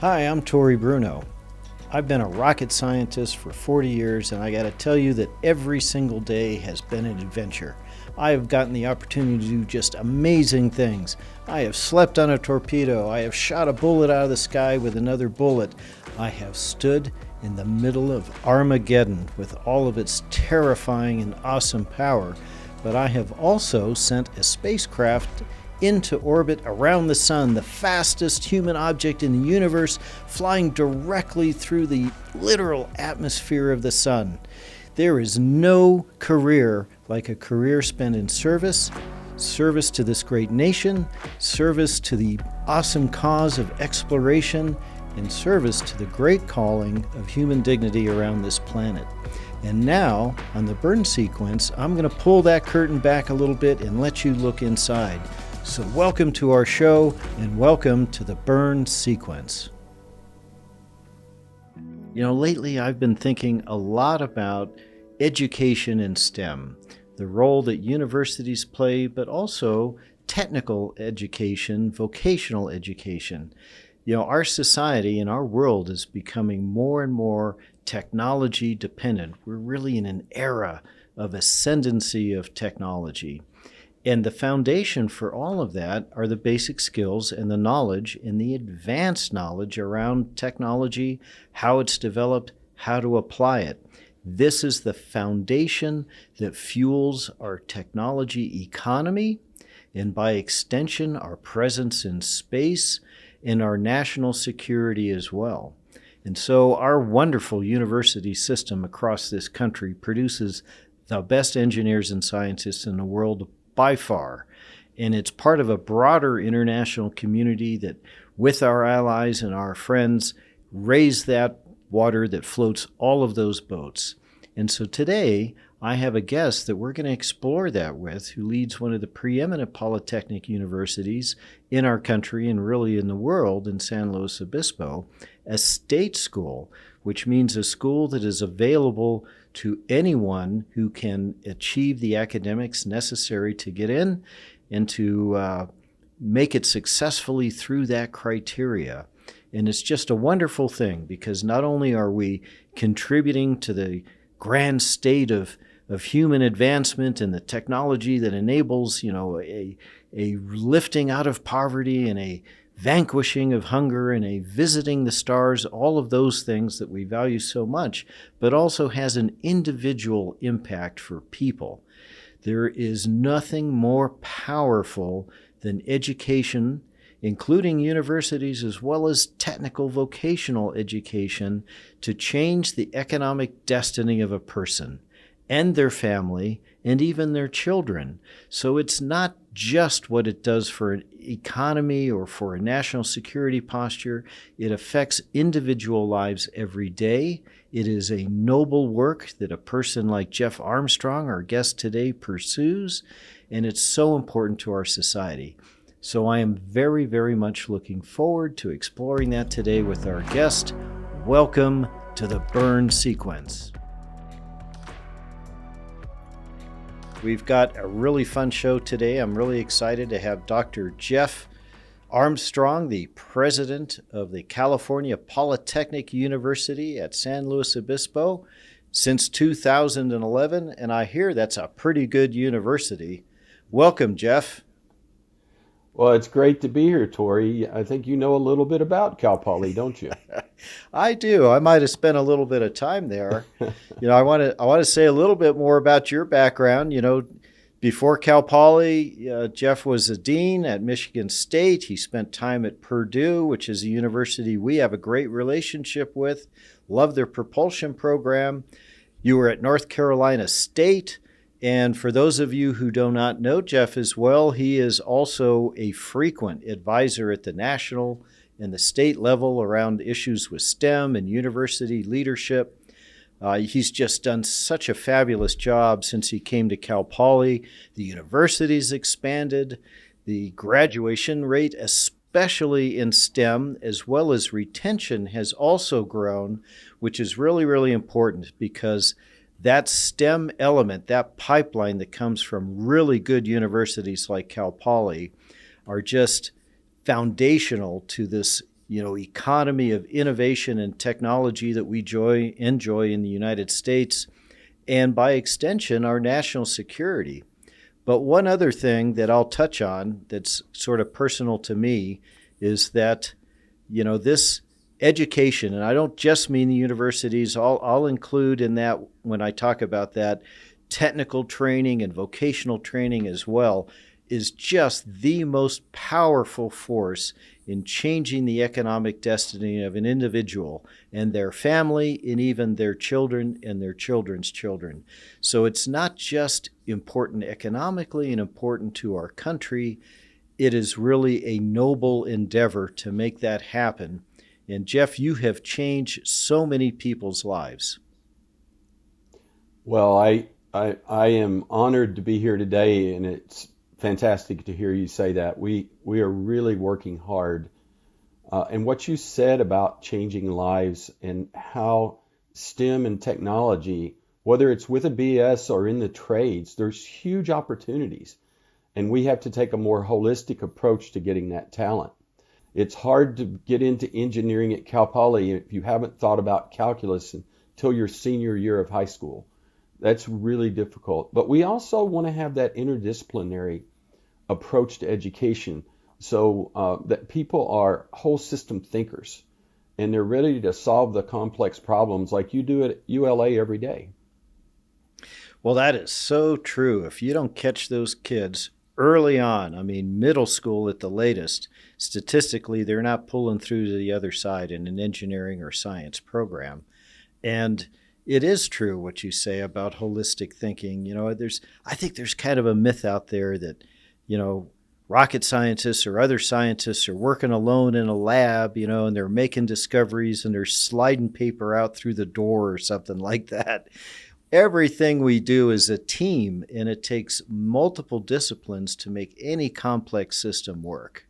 Hi, I'm Tory Bruno. I've been a rocket scientist for 40 years, and I got to tell you that every single day has been an adventure. I have gotten the opportunity to do just amazing things. I have slept on a torpedo. I have shot a bullet out of the sky with another bullet. I have stood in the middle of Armageddon with all of its terrifying and awesome power. But I have also sent a spacecraft into orbit around the sun, the fastest human object in the universe, flying directly through the literal atmosphere of the sun. There is no career like a career spent in service to this great nation, service to the awesome cause of exploration, and service to the great calling of human dignity around this planet. And now, on the burn sequence, I'm going to pull that curtain back a little bit and let you look inside. So welcome to our show, and welcome to the burn sequence. Lately I've been thinking a lot about education in STEM, the role that universities play, but also technical education, vocational education. Our society and our world is becoming more and more technology dependent. We're really in an era of ascendancy of technology. And the foundation for all of that are the basic skills and the knowledge and the advanced knowledge around technology, how it's developed, how to apply it. This is the foundation that fuels our technology economy, and by extension, our presence in space and our national security as well. And so our wonderful university system across this country produces the best engineers and scientists in the world by far. And it's part of a broader international community that, with our allies and our friends, raise that water that floats all of those boats. And so today, I have a guest that we're going to explore that with, who leads one of the preeminent Polytechnic universities in our country and really in the world, in San Luis Obispo, a state school, which means a school that is available to anyone who can achieve the academics necessary to get in and to make it successfully through that criteria. And it's just a wonderful thing, because not only are we contributing to the grand state of human advancement and the technology that enables, a lifting out of poverty and a vanquishing of hunger and a visiting the stars, all of those things that we value so much, but also has an individual impact for people. There is nothing more powerful than education, including universities as well as technical vocational education, to change the economic destiny of a person and their family and even their children. So it's not just what it does for an economy or for a national security posture. It affects individual lives every day. It is a noble work that a person like Jeff Armstrong, our guest today, pursues, and it's so important to our society. So I am very, very much looking forward to exploring that today with our guest. Welcome to the burn sequence. We've got a really fun show today. I'm really excited to have Dr. Jeff Armstrong, the president of the California Polytechnic University at San Luis Obispo since 2011, and I hear that's a pretty good university. Welcome, Jeff. Well, it's great to be here, Tory. I think you know a little bit about Cal Poly, don't you? I do. I might have spent a little bit of time there. I want to say a little bit more about your background. Before Cal Poly, Jeff was a dean at Michigan State. He spent time at Purdue, which is a university we have a great relationship with. Love their propulsion program. You were at North Carolina State. And for those of you who do not know Jeff as well, he is also a frequent advisor at the national and the state level around issues with STEM and university leadership. He's just done such a fabulous job since he came to Cal Poly. The university's expanded, the graduation rate, especially in STEM, as well as retention, has also grown, which is really, really important, because that STEM element, that pipeline that comes from really good universities like Cal Poly, are just foundational to this economy of innovation and technology that we enjoy in the United States, and by extension, our national security. But one other thing that I'll touch on that's sort of personal to me is that, this education, and I don't just mean the universities, I'll include in that, when I talk about that, technical training and vocational training as well, is just the most powerful force in changing the economic destiny of an individual and their family and even their children and their children's children. So it's not just important economically and important to our country. It is really a noble endeavor to make that happen. And Jeff, you have changed so many people's lives. Well, I am honored to be here today, and it's fantastic to hear you say that. We are really working hard. And what you said about changing lives and how STEM and technology, whether it's with a BS or in the trades, there's huge opportunities. And we have to take a more holistic approach to getting that talent. It's hard to get into engineering at Cal Poly if you haven't thought about calculus until your senior year of high school. That's really difficult. But we also want to have that interdisciplinary approach to education so that people are whole system thinkers and they're ready to solve the complex problems like you do at ULA every day. Well, that is so true. If you don't catch those kids early on, I mean, middle school at the latest, statistically, they're not pulling through to the other side in an engineering or science program. And it is true what you say about holistic thinking. I think there's kind of a myth out there that, rocket scientists or other scientists are working alone in a lab, and they're making discoveries and they're sliding paper out through the door or something like that. Everything we do is a team, and it takes multiple disciplines to make any complex system work.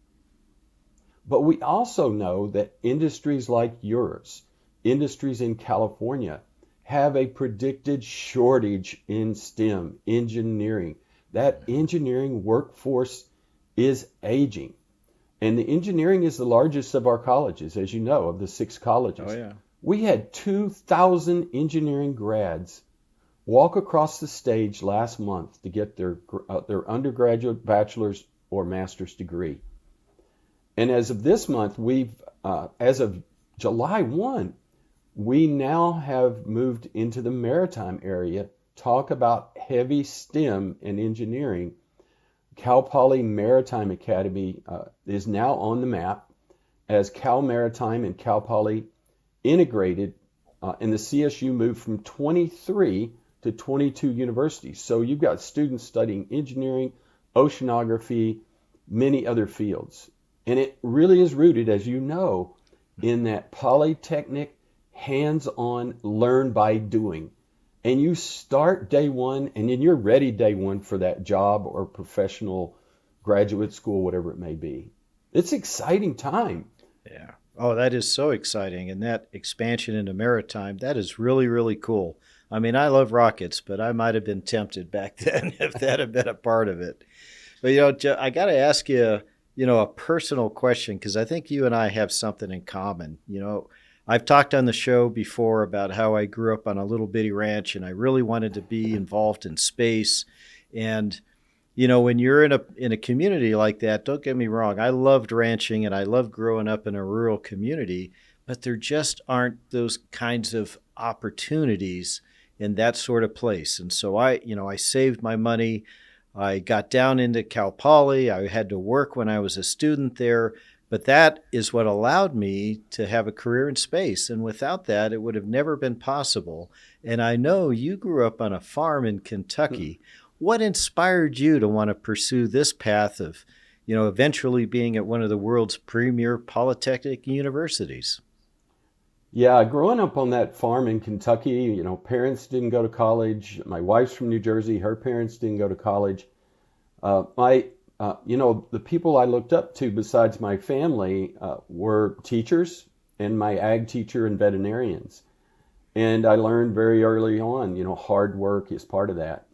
But we also know that industries like yours, industries in California, have a predicted shortage in STEM, engineering. That engineering workforce is aging. And the engineering is the largest of our colleges, as you know, of the 6 colleges. Oh, yeah. We had 2,000 engineering grads walk across the stage last month to get their undergraduate, bachelor's, or master's degree. And as of this month, as of July 1, we now have moved into the maritime area, talk about heavy STEM and engineering. Cal Poly Maritime Academy is now on the map as Cal Maritime and Cal Poly integrated, and the CSU moved from 23 to 22 universities. So you've got students studying engineering, oceanography, many other fields. And it really is rooted, as you know, in that Polytechnic hands-on, learn by doing. And you start day one, and then you're ready day one for that job or professional graduate school, whatever it may be. It's an exciting time. Yeah. Oh, that is so exciting. And that expansion into maritime, that is really, really cool. I mean, I love rockets, but I might have been tempted back then if that had been a part of it. But, I got to ask you, a personal question, because I think you and I have something in common. I've talked on the show before about how I grew up on a little bitty ranch and I really wanted to be involved in space. And, when you're in a community like that, don't get me wrong, I loved ranching and I loved growing up in a rural community, but there just aren't those kinds of opportunities in that sort of place. And so I saved my money. I got down into Cal Poly. I had to work when I was a student there. But that is what allowed me to have a career in space. And without that, it would have never been possible. And I know you grew up on a farm in Kentucky. What inspired you to want to pursue this path of, eventually being at one of the world's premier polytechnic universities? Yeah, growing up on that farm in Kentucky, parents didn't go to college. My wife's from New Jersey. Her parents didn't go to college. The people I looked up to besides my family were teachers and my ag teacher and veterinarians. And I learned very early on, hard work is part of that.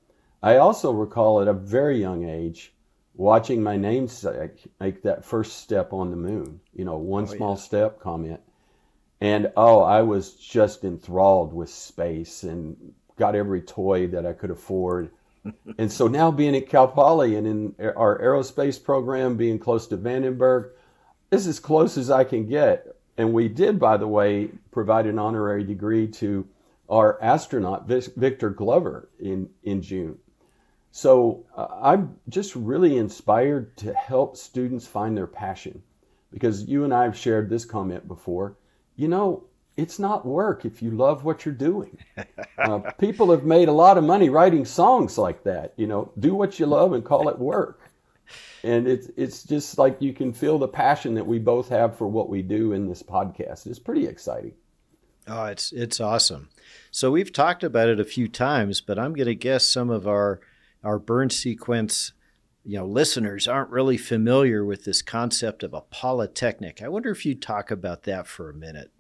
I also recall at a very young age watching my namesake make that first step on the moon, one Oh, small yeah. step comment. And I was just enthralled with space and got every toy that I could afford. And so now being at Cal Poly and in our aerospace program, being close to Vandenberg, this is as close as I can get. And we did, by the way, provide an honorary degree to our astronaut, Victor Glover, in June. So I'm just really inspired to help students find their passion, because you and I have shared this comment before. It's not work if you love what you're doing. People have made a lot of money writing songs like that. Do what you love and call it work. And it's just like you can feel the passion that we both have for what we do in this podcast. It's pretty exciting. Oh, it's awesome. So we've talked about it a few times, but I'm going to guess some of our burn sequence, listeners aren't really familiar with this concept of a polytechnic. I wonder if you'd talk about that for a minute.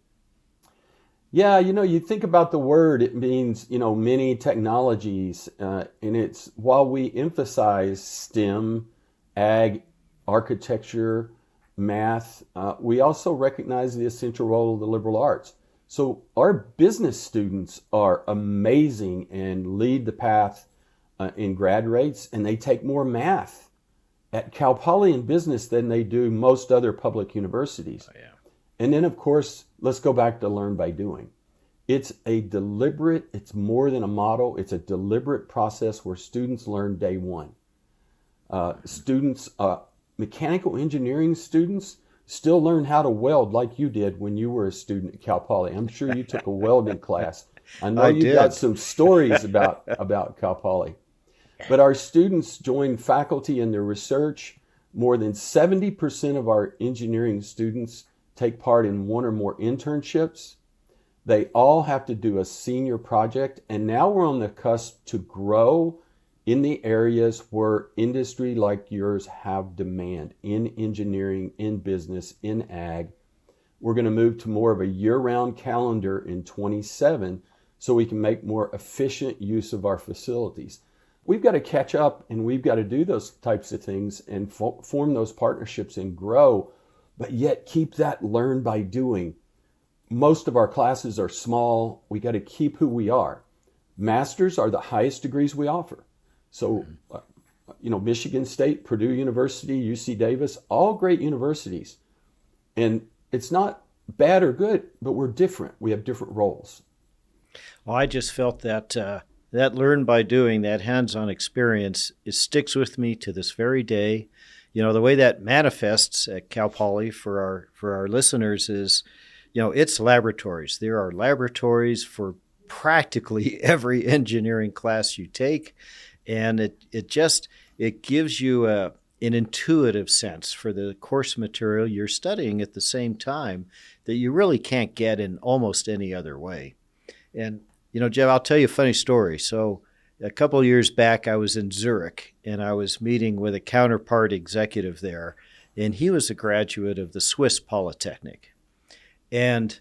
Yeah, you think about the word, it means, many technologies. And it's, while we emphasize STEM, ag, architecture, math, we also recognize the essential role of the liberal arts. So our business students are amazing and lead the path in grad rates, and they take more math at Cal Poly in business than they do most other public universities. Oh, yeah. And then, of course, let's go back to learn by doing. It's more than a model. It's a deliberate process where students learn day one. Mechanical engineering students still learn how to weld like you did when you were a student at Cal Poly. I'm sure you took a welding class. I know you've got some stories about Cal Poly. But our students join faculty in their research. More than 70% of our engineering students take part in one or more internships. They all have to do a senior project. And now we're on the cusp to grow in the areas where industry like yours have demand, in engineering, in business, in ag. We're going to move to more of a year-round calendar in 27 so we can make more efficient use of our facilities. We've got to catch up, and we've got to do those types of things and form those partnerships and grow, but yet keep that learn by doing. Most of our classes are small. We got to keep who we are. Masters are the highest degrees we offer. So, Michigan State, Purdue University, UC Davis, all great universities. And it's not bad or good, but we're different. We have different roles. Well, I just felt that that learn by doing, that hands-on experience, it sticks with me to this very day. The way that manifests at Cal Poly for our listeners is, it's laboratories. There are laboratories for practically every engineering class you take. And it gives you an intuitive sense for the course material you're studying at the same time that you really can't get in almost any other way. And, Jeff, I'll tell you a funny story. So a couple of years back, I was in Zurich, and I was meeting with a counterpart executive there, and he was a graduate of the Swiss Polytechnic. And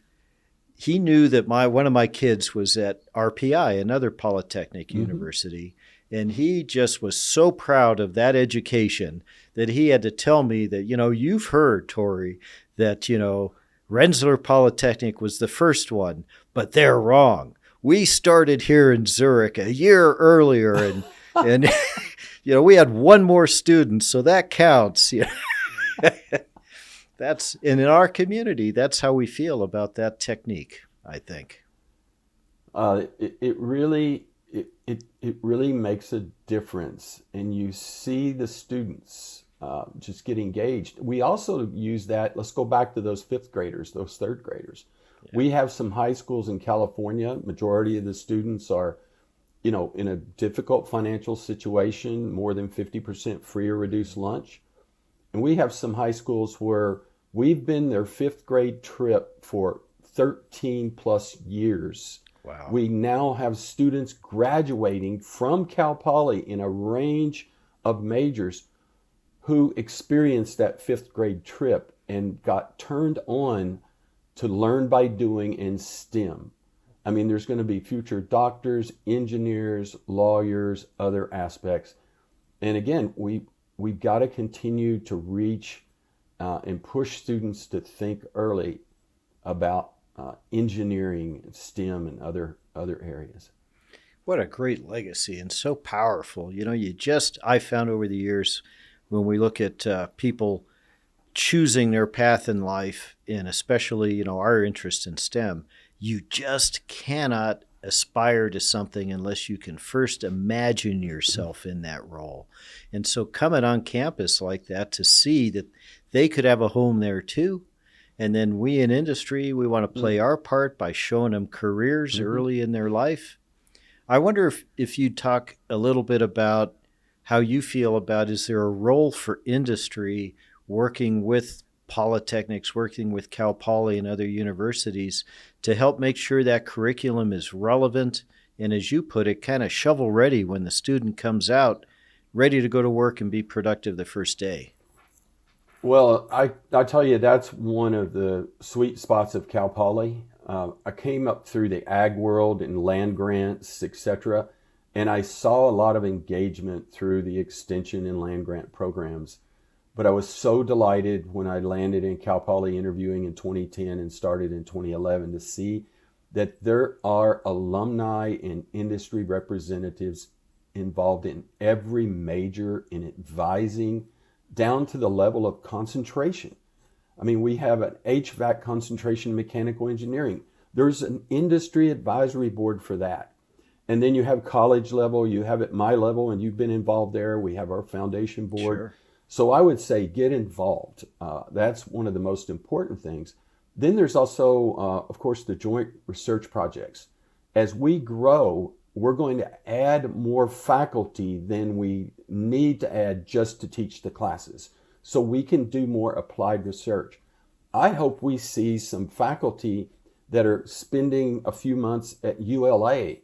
he knew that one of my kids was at RPI, another Polytechnic university. And he just was so proud of that education that he had to tell me that, you've heard, Tory, that, Rensselaer Polytechnic was the first one, but they're wrong. We started here in Zurich a year earlier, and we had one more student, so that counts. And in our community, that's how we feel about that technique, I think. It really makes a difference, and you see the students just get engaged. We also use that. Let's go back to those fifth graders, those third graders. Yeah. We have some high schools in California. Majority of the students are, in a difficult financial situation, more than 50% free or reduced lunch. And we have some high schools where we've been their fifth grade trip for 13 plus years. Wow. We now have students graduating from Cal Poly in a range of majors who experienced that fifth grade trip and got turned on to learn by doing in STEM. I mean, there's going to be future doctors, engineers, lawyers, other aspects. And again, we we've got to continue to reach and push students to think early about engineering, STEM, and other areas. What a great legacy and so powerful. I found over the years when we look at people choosing their path in life, and especially, our interest in STEM, you just cannot aspire to something unless you can first imagine yourself in that role. And so coming on campus like that to see that they could have a home there too. And then we in industry, we want to play our part by showing them careers early in their life. I wonder if you'd talk a little bit about how you feel about, is there a role for industry working with Polytechnics, working with Cal Poly and other universities to help make sure that curriculum is relevant and, as you put it, kind of shovel ready when the student comes out, ready to go to work and be productive the first day? Well, I tell you, that's one of the sweet spots of Cal Poly. I came up through the ag world and land grants, etc., and I saw a lot of engagement through the extension and land grant programs. But I was so delighted when I landed in Cal Poly interviewing in 2010 and started in 2011 to see that there are alumni and industry representatives involved in every major in advising down to the level of concentration. I mean, we have an HVAC concentration in mechanical engineering. There's an industry advisory board for that. And then you have college level, you have at my level, and you've been involved there. We have our foundation board. Sure. So I would say get involved. That's one of the most important things. Then there's also, of course, the joint research projects. As we grow, we're going to add more faculty than we need to add just to teach the classes. So we can do more applied research. I hope we see some faculty that are spending a few months at ULA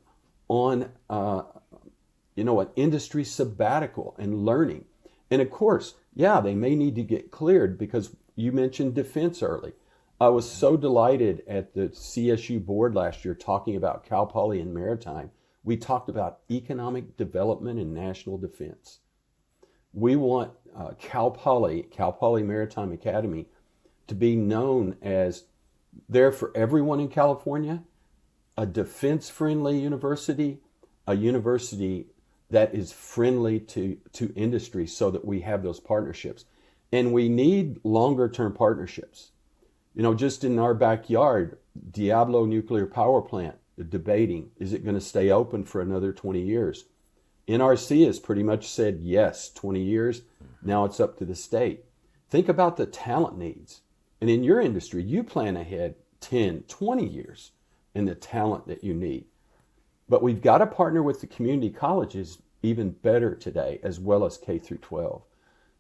on, an industry sabbatical and learning. And of course, they may need to get cleared because you mentioned defense early. I was so delighted at the CSU board last year talking about Cal Poly and maritime. We talked about economic development and national defense. We want Cal Poly Maritime Academy, to be known as there for everyone in California, a defense-friendly university, a university that is friendly to industry so that we have those partnerships. And we need longer-term partnerships. Just in our backyard, Diablo Nuclear Power Plant, debating, is it going to stay open for another 20 years? NRC has pretty much said yes, 20 years. Now it's up to the state. Think about the talent needs. And in your industry, you plan ahead 10, 20 years in the talent that you need. But we've got to partner with the community colleges even better today, as well as K through 12.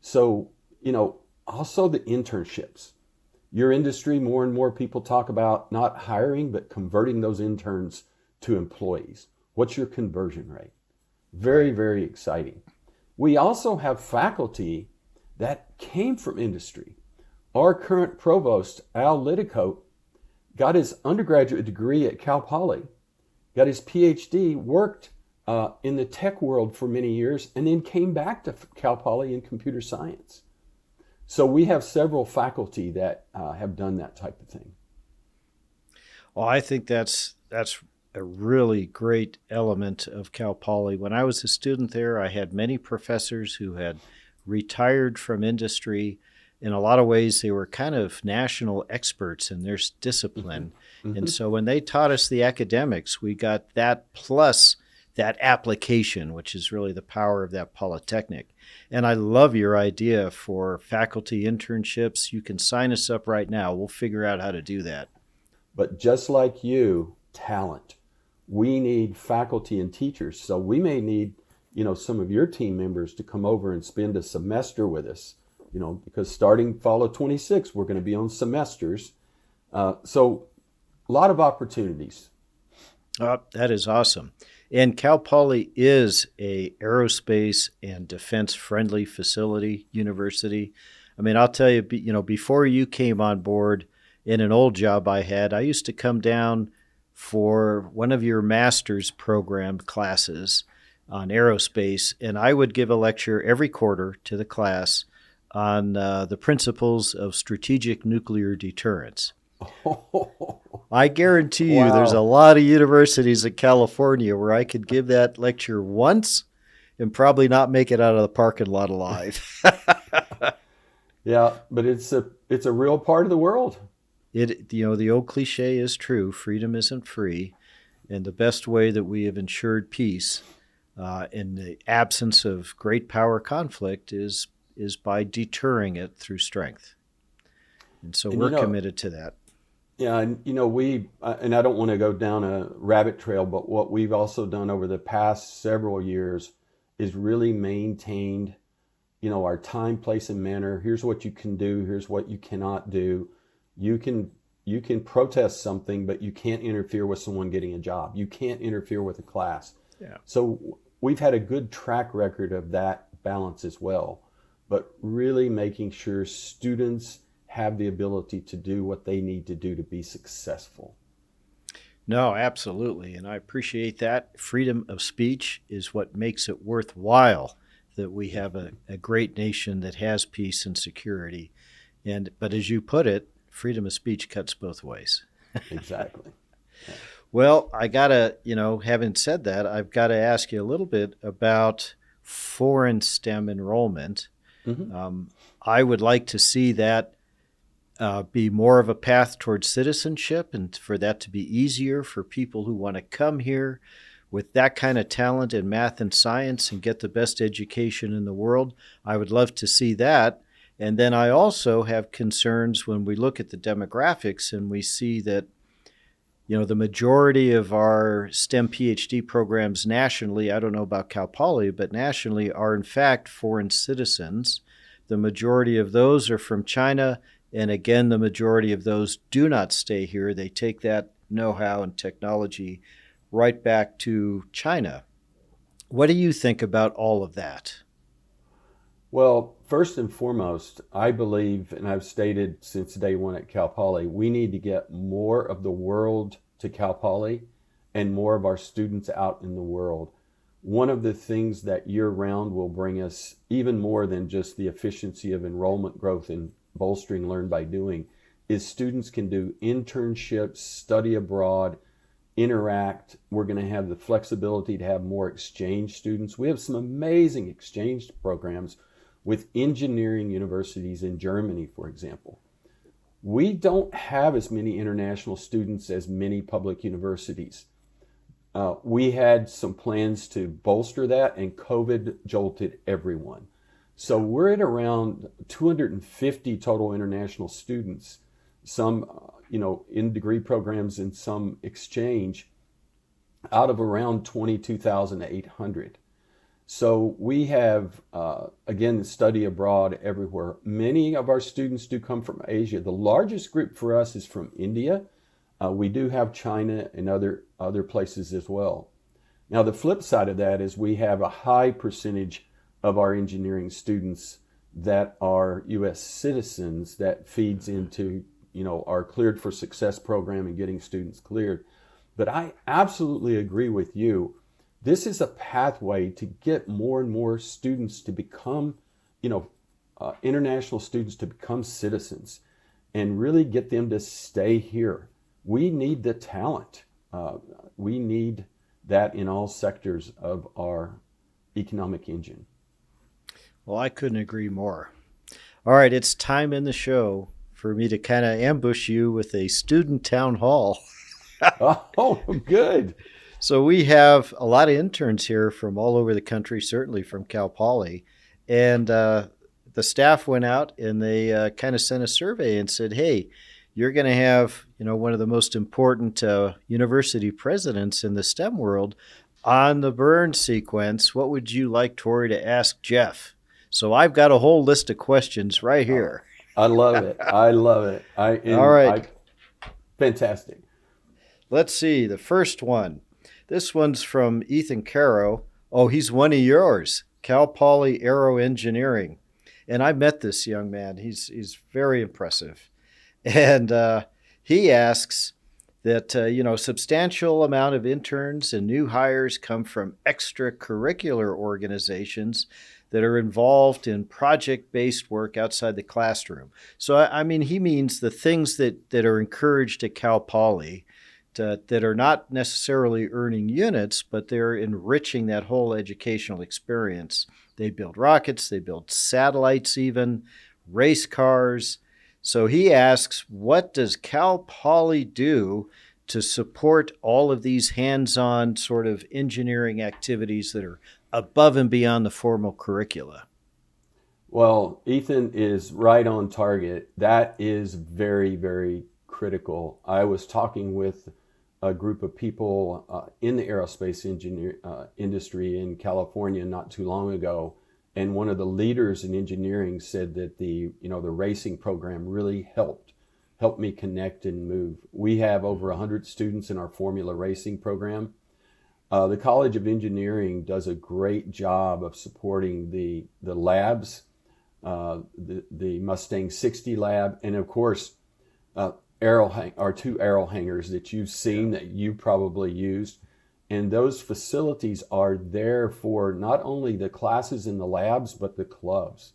So, also the internships. Your industry, more and more people talk about not hiring, but converting those interns to employees. What's your conversion rate? Very, very exciting. We also have faculty that came from industry. Our current provost, Al Liticote, got his undergraduate degree at Cal Poly, got his PhD, worked in the tech world for many years, and then came back to Cal Poly in computer science. So we have several faculty that have done that type of thing. Well, I think that's a really great element of Cal Poly. When I was a student there, I had many professors who had retired from industry. In a lot of ways, they were kind of national experts in their discipline. Mm-hmm. And so when they taught us the academics, we got that plus that application, which is really the power of that Polytechnic. And I love your idea for faculty internships. You can sign us up right now. We'll figure out how to do that. But just like you, talent. We need faculty and teachers. So we may need, some of your team members to come over and spend a semester with us, because starting fall of 26, we're going to be on semesters. So a lot of opportunities. That is awesome. And Cal Poly is a aerospace and defense-friendly facility, university. I mean, I'll tell you, before you came on board, in an old job I had, I used to come down for one of your master's program classes on aerospace, and I would give a lecture every quarter to the class on the principles of strategic nuclear deterrence. I guarantee you there's a Wow. lot of universities in California where I could give that lecture once and probably not make it out of the parking lot alive. Yeah, but it's a real part of the world. The old cliche is true: freedom isn't free, and the best way that we have ensured peace in the absence of great power conflict is by deterring it through strength. And so And we're committed to that. yeah, and we and I don't want to go down a rabbit trail, but what we've also done over the past several years is really maintained, our time, place, and manner. Here's what you can do. Here's what you cannot do. You can protest something, but you can't interfere with someone getting a job. You can't interfere with a class. Yeah. So we've had a good track record of that balance as well, but really making sure students have the ability to do what they need to do to be successful. No, absolutely. And I appreciate that. Freedom of speech is what makes it worthwhile that we have a great nation that has peace and security. But as you put it, freedom of speech cuts both ways. Exactly. Well, I gotta, having said that, I've got to ask you a little bit about foreign STEM enrollment. Mm-hmm. I would like to see that be more of a path towards citizenship, and for that to be easier for people who want to come here with that kind of talent in math and science and get the best education in the world. I would love to see that. And then I also have concerns when we look at the demographics and we see that the majority of our STEM PhD programs nationally, I don't know about Cal Poly, but nationally are in fact foreign citizens. The majority of those are from China. And again, the majority of those do not stay here. They take that know-how and technology right back to China. What do you think about all of that? Well, first and foremost, I believe, and I've stated since day one at Cal Poly, we need to get more of the world to Cal Poly and more of our students out in the world. One of the things that year-round will bring us even more than just the efficiency of enrollment growth and bolstering learn by doing is students can do internships, study abroad, interact. We're going to have the flexibility to have more exchange students. We have some amazing exchange programs with engineering universities in Germany, for example. We don't have as many international students as many public universities. We had some plans to bolster that, and COVID jolted everyone. So we're at around 250 total international students, some in degree programs and some exchange, out of around 22,800. So we have, again, study abroad everywhere. Many of our students do come from Asia. The largest group for us is from India. We do have China and other places as well. Now, the flip side of that is we have a high percentage of our engineering students that are U.S. citizens that feeds into our Cleared for Success program and getting students cleared. But I absolutely agree with you. This is a pathway to get more and more students to become, international students to become citizens and really get them to stay here. We need the talent. We need that in all sectors of our economic engine. Well, I couldn't agree more. All right, it's time in the show for me to kind of ambush you with a student town hall. Oh, good. So we have a lot of interns here from all over the country, certainly from Cal Poly. And the staff went out and they kind of sent a survey and said, hey, you're going to have, one of the most important university presidents in the STEM world on the burn sequence. What would you like Tory to ask Jeff? So I've got a whole list of questions right here. I love it. I love it. All right. Fantastic. Let's see. The first one. This one's from Ethan Caro. Oh, he's one of yours. Cal Poly Aero Engineering. And I met this young man. He's very impressive. And he asks that substantial amount of interns and new hires come from extracurricular organizations that are involved in project-based work outside the classroom. So, I mean, he means the things that are encouraged at Cal Poly that are not necessarily earning units, but they're enriching that whole educational experience. They build rockets, they build satellites even, race cars. So he asks, what does Cal Poly do to support all of these hands-on sort of engineering activities that are above and beyond the formal curricula? Well, Ethan is right on target. That is very, very critical. I was talking with a group of people in the aerospace industry in California not too long ago, and one of the leaders in engineering said that the racing program really helped me connect and move. We have over 100 students in our Formula Racing program. The College of Engineering does a great job of supporting the labs, the Mustang 60 lab, and of course, our two aero hangars that you've seen that you probably used. And those facilities are there for not only the classes in the labs, but the clubs.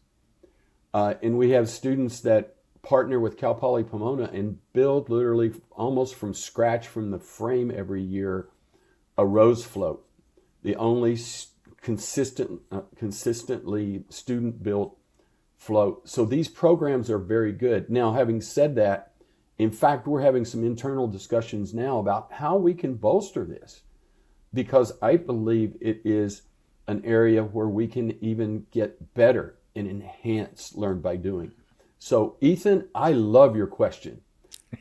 And we have students that partner with Cal Poly Pomona and build literally almost from scratch from the frame every year a Rose float, the only consistently student-built float. So these programs are very good. Now, having said that, in fact, we're having some internal discussions now about how we can bolster this, because I believe it is an area where we can even get better and enhance learn by doing. So, Ethan, I love your question.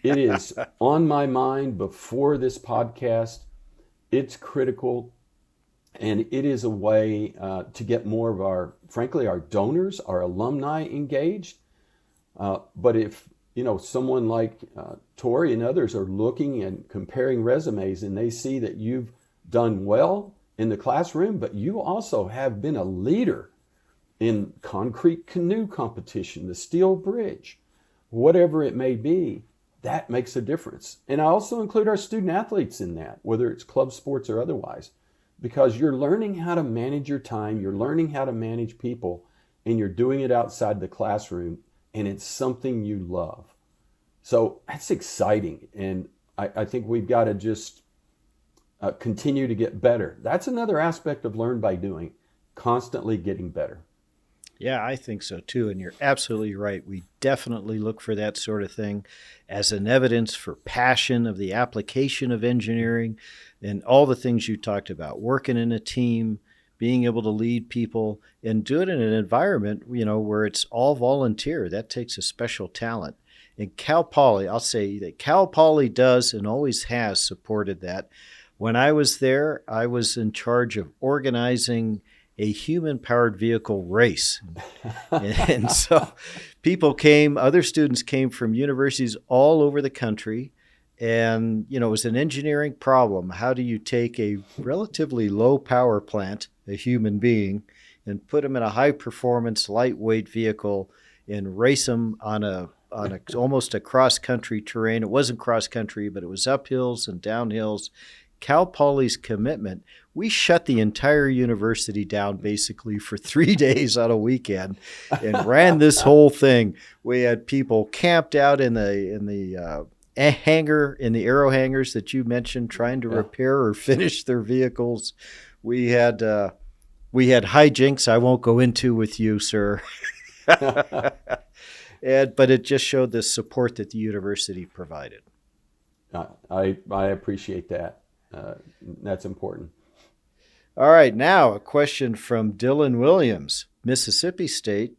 It is on my mind before this podcast. It's critical, and it is a way to get more of our donors, our alumni engaged. But if someone like Tory and others are looking and comparing resumes, and they see that you've done well in the classroom, but you also have been a leader in concrete canoe competition, the steel bridge, whatever it may be, that makes a difference. And I also include our student athletes in that, whether it's club sports or otherwise, because you're learning how to manage your time, you're learning how to manage people, and you're doing it outside the classroom, and it's something you love. So that's exciting, and I think we've got to just continue to get better. That's another aspect of learn by doing, constantly getting better. Yeah, I think so too. And you're absolutely right. We definitely look for that sort of thing as an evidence for passion of the application of engineering and all the things you talked about, working in a team, being able to lead people, and do it in an environment, where it's all volunteer. That takes a special talent. And Cal Poly, I'll say that Cal Poly does and always has supported that. When I was there, I was in charge of organizing a human-powered vehicle race. And so other students came from universities all over the country. And, it was an engineering problem. How do you take a relatively low power plant, a human being, and put them in a high-performance, lightweight vehicle and race them on almost a cross-country terrain? It wasn't cross-country, but it was uphills and downhills. Cal Poly's commitment, we shut the entire university down basically for 3 days on a weekend and ran this whole thing. We had people camped out in the hangar, in the aero hangars that you mentioned, trying to repair or finish their vehicles. We had hijinks I won't go into with you, sir. But it just showed the support that the university provided. I appreciate that. That's important. All right, now a question from Dylan Williams, Mississippi State,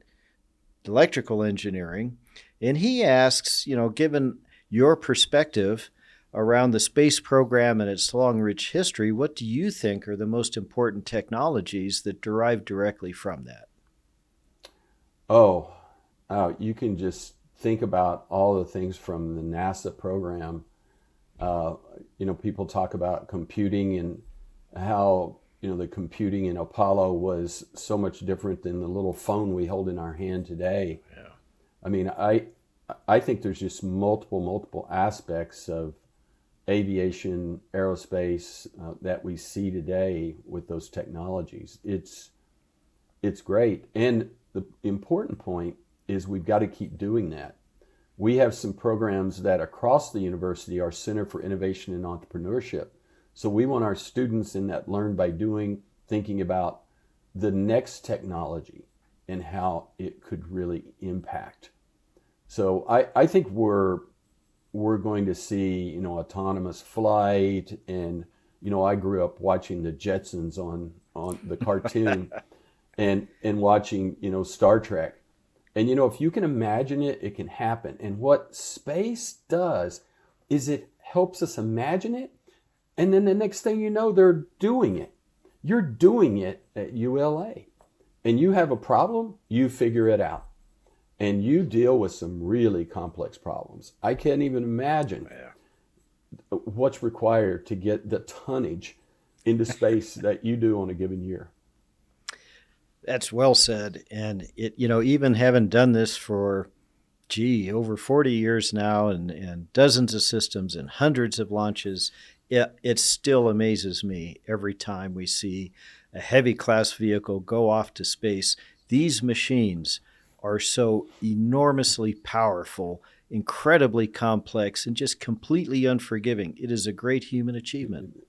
electrical engineering. And he asks, given your perspective around the space program and its long, rich history, what do you think are the most important technologies that derive directly from that? You can just think about all the things from the NASA program. People talk about computing and how, the computing in Apollo was so much different than the little phone we hold in our hand today. Yeah. I mean, I think there's just multiple aspects of aviation, aerospace that we see today with those technologies. It's great. And the important point is we've got to keep doing that. We have some programs that across the university are Center for Innovation and Entrepreneurship. So we want our students in that learn by doing, thinking about the next technology and how it could really impact. So I think we're going to see, autonomous flight, and, I grew up watching the Jetsons on the cartoon and watching, Star Trek. And, if you can imagine it, it can happen. And what space does is it helps us imagine it. And then the next thing you know, they're doing it. You're doing it at ULA. And you have a problem, you figure it out. And you deal with some really complex problems. I can't even imagine what's required to get the tonnage into space that you do on a given year. That's well said. And even having done this for, over 40 years now and dozens of systems and hundreds of launches, it still amazes me every time we see a heavy class vehicle go off to space. These machines are so enormously powerful, incredibly complex, and just completely unforgiving. It is a great human achievement.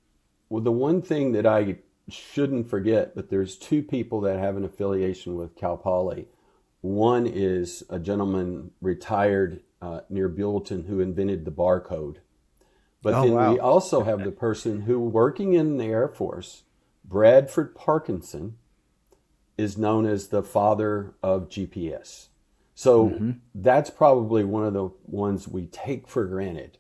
Well, the one thing that I shouldn't forget, but there's two people that have an affiliation with Cal Poly. One is a gentleman retired near Buellton who invented the barcode. But we also have the person who, working in the Air Force, Bradford Parkinson, is known as the father of GPS. So that's probably one of the ones we take for granted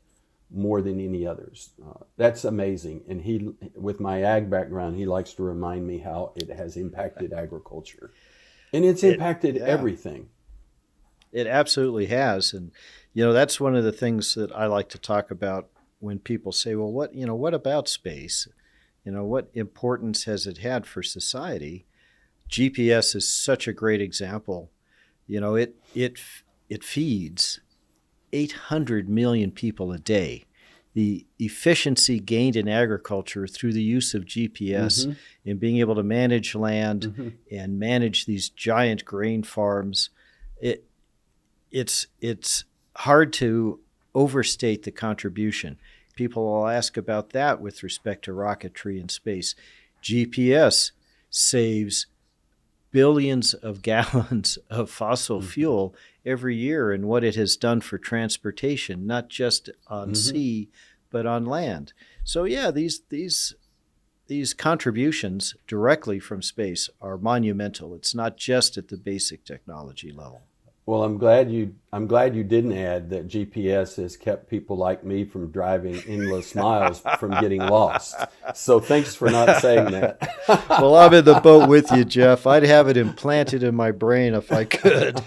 more than any others. That's amazing. And he, with my ag background, he likes to remind me how it has impacted agriculture. And it's impacted everything. It absolutely has. And, that's one of the things that I like to talk about when people say, well, what about space? What importance has it had for society? GPS is such a great example. It feeds 800 million people a day. The efficiency gained in agriculture through the use of GPS in being able to manage land and manage these giant grain farms, it's hard to overstate the contribution. People will ask about that with respect to rocketry and space. GPS saves billions of gallons of fossil fuel every year and what it has done for transportation, not just on sea, but on land. So these contributions directly from space are monumental. It's not just at the basic technology level. Well, I'm glad you didn't add that GPS has kept people like me from driving endless miles from getting lost. So thanks for not saying that. Well, I'm in the boat with you, Jeff. I'd have it implanted in my brain if I could.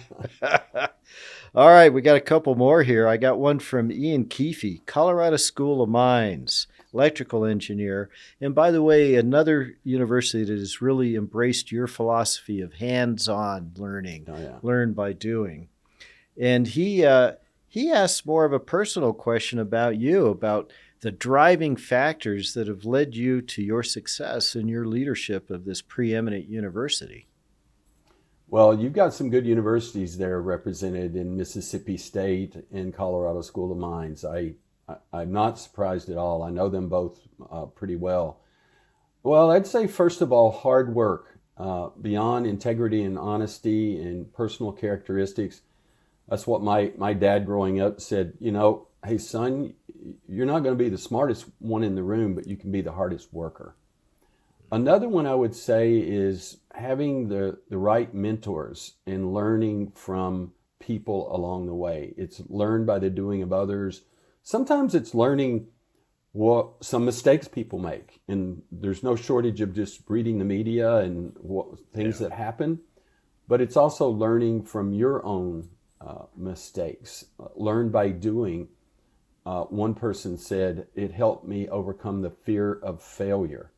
All right, we got a couple more here. I got one from Ian Keefe, Colorado School of Mines, electrical engineer. And by the way, another university that has really embraced your philosophy of hands-on learning, learn by doing. And he asked more of a personal question about you, about the driving factors that have led you to your success and your leadership of this preeminent university. Well, you've got some good universities there represented in Mississippi State and Colorado School of Mines. I'm not surprised at all. I know them both pretty well. Well, I'd say, first of all, hard work. Beyond integrity and honesty and personal characteristics, that's what my dad growing up said, hey, son, you're not going to be the smartest one in the room, but you can be the hardest worker. Another one I would say is having the right mentors and learning from people along the way. It's learned by the doing of others. Sometimes it's learning some mistakes people make. And there's no shortage of just reading the media and things that happen. But it's also learning from your own mistakes. Learn by doing. One person said, it helped me overcome the fear of failure.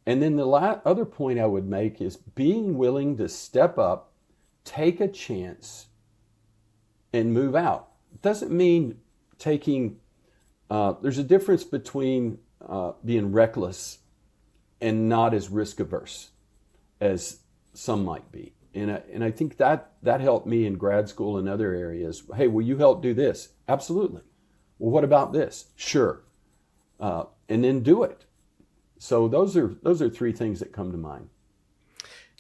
And then the other point I would make is being willing to step up, take a chance, and move out. It doesn't mean taking There's a difference between being reckless and not as risk averse as some might be. And I think that helped me in grad school and other areas. Hey, will you help do this? Absolutely. Well, what about this? Sure. And then do it. So those are three things that come to mind.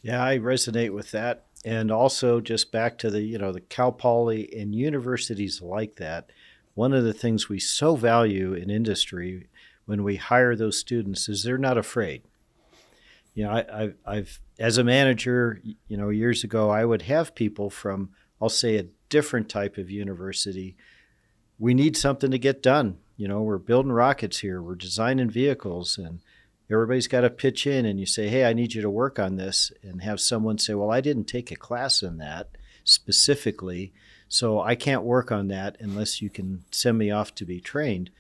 Yeah, I resonate with that. And also just back to the Cal Poly and universities like that, one of the things we so value in industry when we hire those students is they're not afraid. I've as a manager, years ago, I would have people from, I'll say, a different type of university. We need something to get done. We're building rockets here. We're designing vehicles, and everybody's got to pitch in, and you say, hey, I need you to work on this, and have someone say, well, I didn't take a class in that specifically, so I can't work on that unless you can send me off to be trained.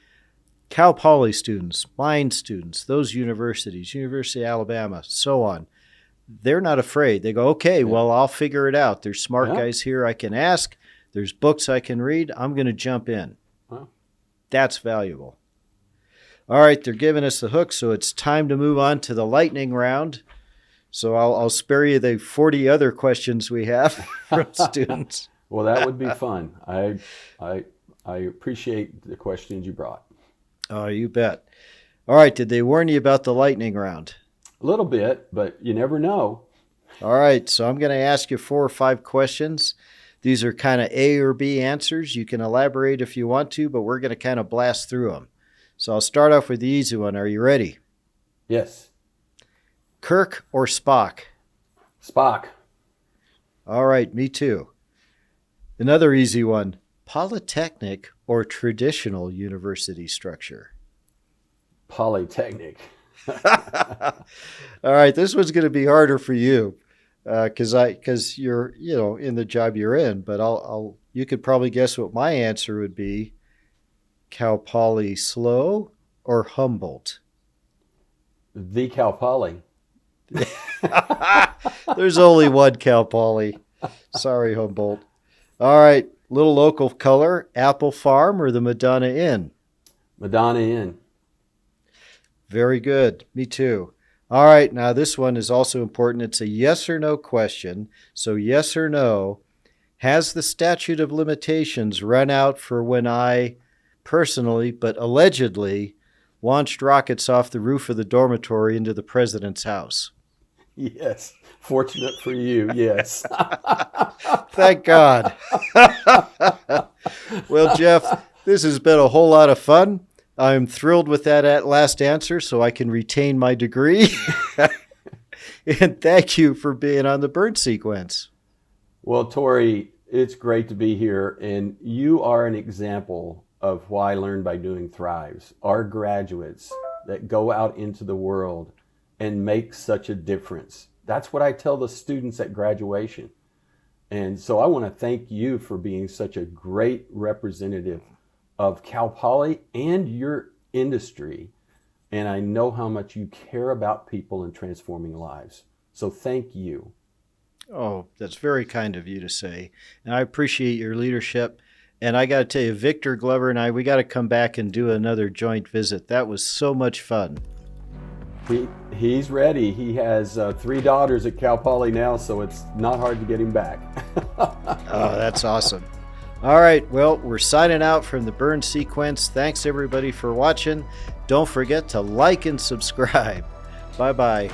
Cal Poly students, mine students, those universities, University of Alabama, so on, they're not afraid. They go, okay, well, I'll figure it out. There's smart guys here I can ask. There's books I can read. I'm going to jump in. That's valuable. All right, they're giving us the hook, so it's time to move on to the lightning round. So I'll spare you the 40 other questions we have from students. Well, that would be fun. I appreciate the questions you brought. Oh, you bet. All right, did they warn you about the lightning round? A little bit, but you never know. All right, so I'm going to ask you 4 or 5 questions. These are kind of A or B answers. You can elaborate if you want to, but we're going to kind of blast through them. So I'll start off with the easy one. Are you ready? Yes. Kirk or Spock? Spock. All right, me too. Another easy one. Polytechnic or traditional university structure? Polytechnic. All right, this one's going to be harder for you because you're in the job you're in. But you could probably guess what my answer would be. Cal Poly slow or Humboldt? The Cal Poly. There's only one Cal Poly. Sorry, Humboldt. All right, little local color, Apple Farm or the Madonna Inn? Madonna Inn. Very good. Me too. All right, now this one is also important. It's a yes or no question. So yes or no, has the statute of limitations run out for when I personally, but allegedly, launched rockets off the roof of the dormitory into the president's house? Yes. Fortunate for you, yes. Thank God. Well, Jeff, this has been a whole lot of fun. I'm thrilled with that last answer so I can retain my degree. And thank you for being on the burn sequence. Well, Tory, it's great to be here. And you are an example of why Learn by Doing thrives. Our graduates that go out into the world and make such a difference. That's what I tell the students at graduation. And so I want to thank you for being such a great representative of Cal Poly and your industry. And I know how much you care about people and transforming lives. So thank you. Oh, that's very kind of you to say. And I appreciate your leadership. And I got to tell you, Victor Glover and we got to come back and do another joint visit. That was so much fun. He's ready. He has 3 daughters at Cal Poly now, so it's not hard to get him back. Oh, that's awesome. All right, well, we're signing out from the burn sequence. Thanks, everybody, for watching. Don't forget to like and subscribe. Bye-bye.